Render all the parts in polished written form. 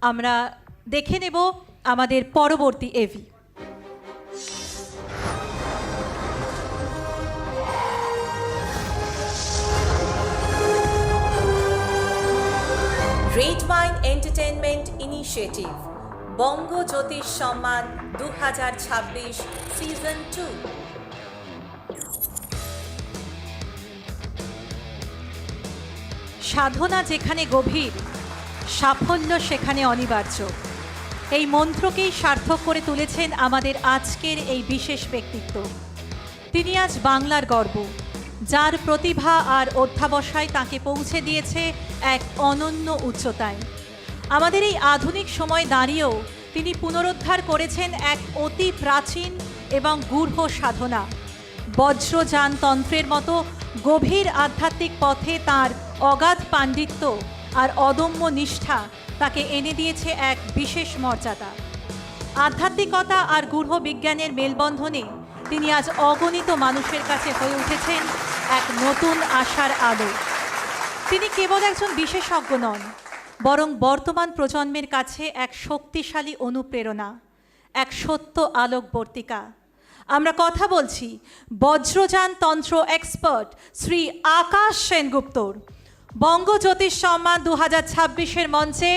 আমরা দেখে নেব আমাদের পরবর্তী AV. Red wine entertainment initiative Banga Jyotish Samman 2026 season 2। সাধনা যেখানে গভীর, সাফল্য সেখানে অনিবার্য, এই মন্ত্রকেই সার্থক করে তুলেছেন আমাদের আজকের এই বিশেষ ব্যক্তিত্ব। তিনি আজ বাংলার গর্ব, যার প্রতিভা আর অধ্যাবসায় তাকে পৌঁছে দিয়েছে এক অনন্য উচ্চতায়। আমাদের এই আধুনিক সময় দাঁড়িয়েও তিনি পুনরুদ্ধার করেছেন এক অতি প্রাচীন এবং গূঢ় সাধনা। বজ্রযান তন্ত্রের মতো গভীর আধ্যাত্মিক পথে তার অগাধ পাণ্ডিত্য আর অদম্য নিষ্ঠা তাকে এনে দিয়েছে এক বিশেষ মর্যাদা। আধ্যাত্মিকতা আর গূঢ় বিজ্ঞানের মেলবন্ধনে তিনি আজ অগণিত মানুষের কাছে হয়ে উঠেছেন এক নতুন আশার আলো। তিনি কেবল একজন বিশেষজ্ঞ নন, বরং বর্তমান প্রজন্মের কাছে এক শক্তিশালী অনুপ্রেরণা, এক সত্য আলোকবর্তিকা। আমরা কথা বলছি বজ্রযান তন্ত্র এক্সপার্ট শ্রী আকাশ সেনগুপ্তর। বঙ্গ জ্যোতিষ সম্মান 2026-এর মঞ্চে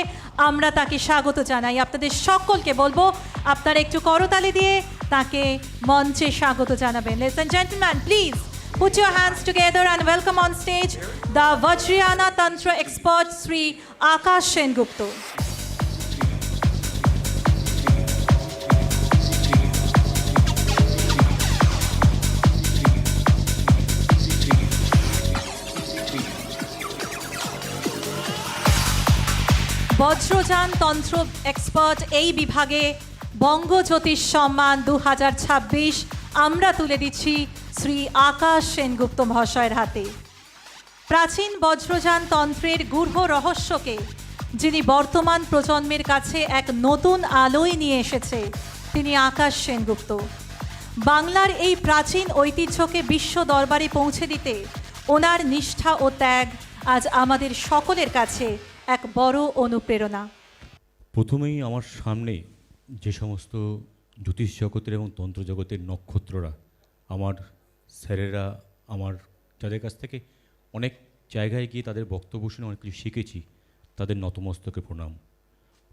আমরা তাকে স্বাগত জানাই। আপনাদের সকলকে বলবো আপনারা একটু করতালি দিয়ে তাকে মঞ্চে স্বাগত জানাবেন। Ladies and gentlemen, please put your hands together and welcome on stage the Vajrayana Tantra expert Sri Akash Sengupta. Vajrayana তন্ত্র এক্সপার্ট এই বিভাগে বঙ্গ জ্যোতিষ সম্মান 2026 আমরা তুলে দিচ্ছি শ্রী আকাশ সেনগুপ্ত মহাশয়ের হাতে। প্রাচীন বজ্রযান তন্ত্রের গূঢ় রহস্যকে যিনি বর্তমান প্রজন্মের কাছে এক নতুন আলোয় নিয়ে এসেছে, তিনি আকাশ সেনগুপ্ত। বাংলার এই প্রাচীন ঐতিহ্যকে বিশ্ব দরবারে পৌঁছে দিতে ওনার নিষ্ঠা ও ত্যাগ আজ আমাদের সকলের কাছে এক বড় অনুপ্রেরণা। প্রথমেই আমার সামনে যে সমস্ত জ্যোতিষ জগতের এবং তন্ত্র জগতের নক্ষত্ররা, আমার স্যারেরা, আমার যাদের কাছ থেকে অনেক জায়গায় গিয়ে তাদের বক্তব্য শুনে অনেক কিছু শিখেছি, তাদের নতমস্তকে প্রণাম।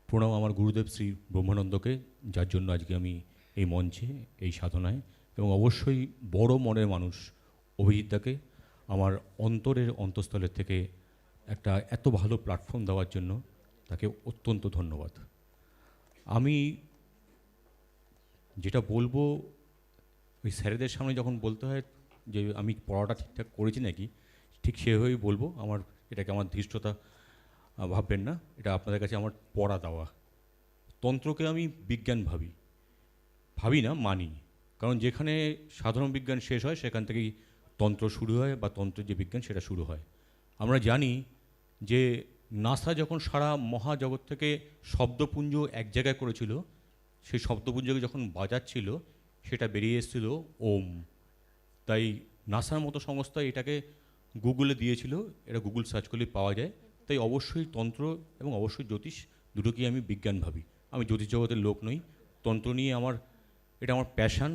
প্রণাম আমার গুরুদেব শ্রী ব্রহ্মানন্দকে, যার জন্য আজকে আমি এই মঞ্চে, এই সাধনায়, এবং অবশ্যই বড় মনের মানুষ অভিজিৎদাকে আমার অন্তরের অন্তঃস্থলের থেকে একটা এত ভালো প্ল্যাটফর্ম দেওয়ার জন্য তাকে অত্যন্ত ধন্যবাদ। আমি যেটা বলবো, ওই স্যারেদের সামনে যখন বলতে হয় যে আমি পড়াটা ঠিকঠাক করেছি নাকি, ঠিক সেভাবেই বলবো। এটাকে আমার ধৃষ্টতা ভাববেন না, এটা আপনাদের কাছে আমার পড়া দেওয়া। তন্ত্রকে আমি বিজ্ঞান ভাবি না, মানি। কারণ যেখানে সাধারণ বিজ্ঞান শেষ হয় সেখান থেকেই তন্ত্র শুরু হয়, বা তন্ত্রের যে বিজ্ঞান সেটা শুরু হয়। আমরা জানি যে নাসা যখন সারা মহাজগৎ থেকে শব্দপুঞ্জ এক জায়গায় করেছিল, সেই শব্দপুঞ্জকে যখন বাজাচ্ছিল সেটা বেরিয়ে এসেছিল ওম। তাই নাসার মতো সংস্থা এটাকে গুগলে দিয়েছিল, এটা গুগল সার্চ করলে পাওয়া যায়। তাই অবশ্যই তন্ত্র এবং অবশ্যই জ্যোতিষ দুটোকেই আমি বিজ্ঞান ভাবি। আমি জ্যোতিষ জগতের লোক নই। তন্ত্র নিয়ে এটা আমার প্যাশান,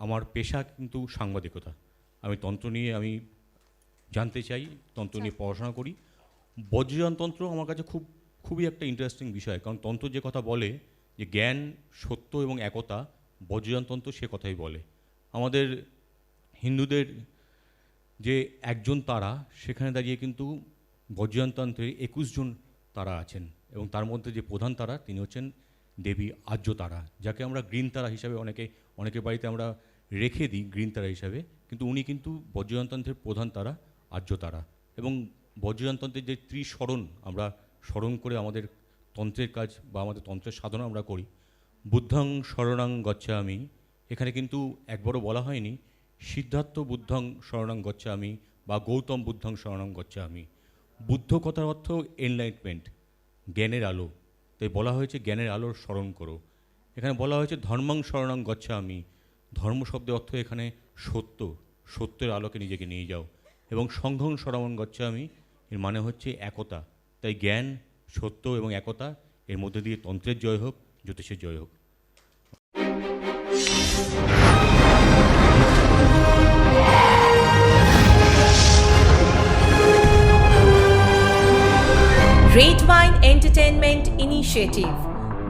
আমার পেশা কিন্তু সাংবাদিকতা। আমি তন্ত্র নিয়ে আমি জানতে চাই, তন্ত্র নিয়ে পড়াশোনা করি। বজ্রযান তন্ত্র আমার কাছে খুবই একটা ইন্টারেস্টিং বিষয়, কারণ তন্ত্র যে কথা বলে যে জ্ঞান, সত্য এবং একতা, বজ্রযান তন্ত্র সে কথাই বলে। আমাদের হিন্দুদের যে একজন তারা, সেখানে দাঁড়িয়ে কিন্তু বজ্রযান তন্ত্রের 21 জন তারা আছেন, এবং তার মধ্যে যে প্রধান তারা তিনি হচ্ছেন দেবী আর্য তারা, যাকে আমরা গ্রিন তারা হিসাবে অনেকের বাড়িতে আমরা রেখে দিই গ্রিন তারা হিসাবে, কিন্তু উনি কিন্তু বজ্রযান তন্ত্রের প্রধান তারা আর্য তারা। এবং বজ্রযান তন্ত্রের যে ত্রিশরণ আমরা স্মরণ করে আমাদের তন্ত্রের কাজ বা আমাদের তন্ত্রের সাধনা আমরা করি। বুদ্ধং শরণাং গচ্ছামি, এখানে কিন্তু একবারও বলা হয়নি সিদ্ধার্থ বুদ্ধং শরণাং গচ্ছামি বা গৌতম বুদ্ধং শরণাং গচ্ছামি। বুদ্ধ কথার অর্থ এনলাইটমেন্ট, জ্ঞানের আলো, তাই বলা হয়েছে জ্ঞানের আলোর স্মরণ করো। এখানে বলা হয়েছে ধর্মাং শরণাং গচ্ছামি, ধর্ম শব্দের অর্থ এখানে সত্যের আলোকে নিজেকে নিয়ে যাও। এবং সংঘং শরণাং গচ্ছামি, এর মানে হচ্ছে একতা। তাই জ্ঞান, সত্য এবং একতা, এর মধ্যে দিয়ে তন্ত্রের জয় হোক, জ্যোতিষের জয় হোক। Red wine entertainment initiative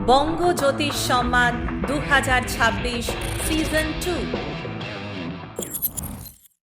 Banga Jyotish Samman 2026 season 2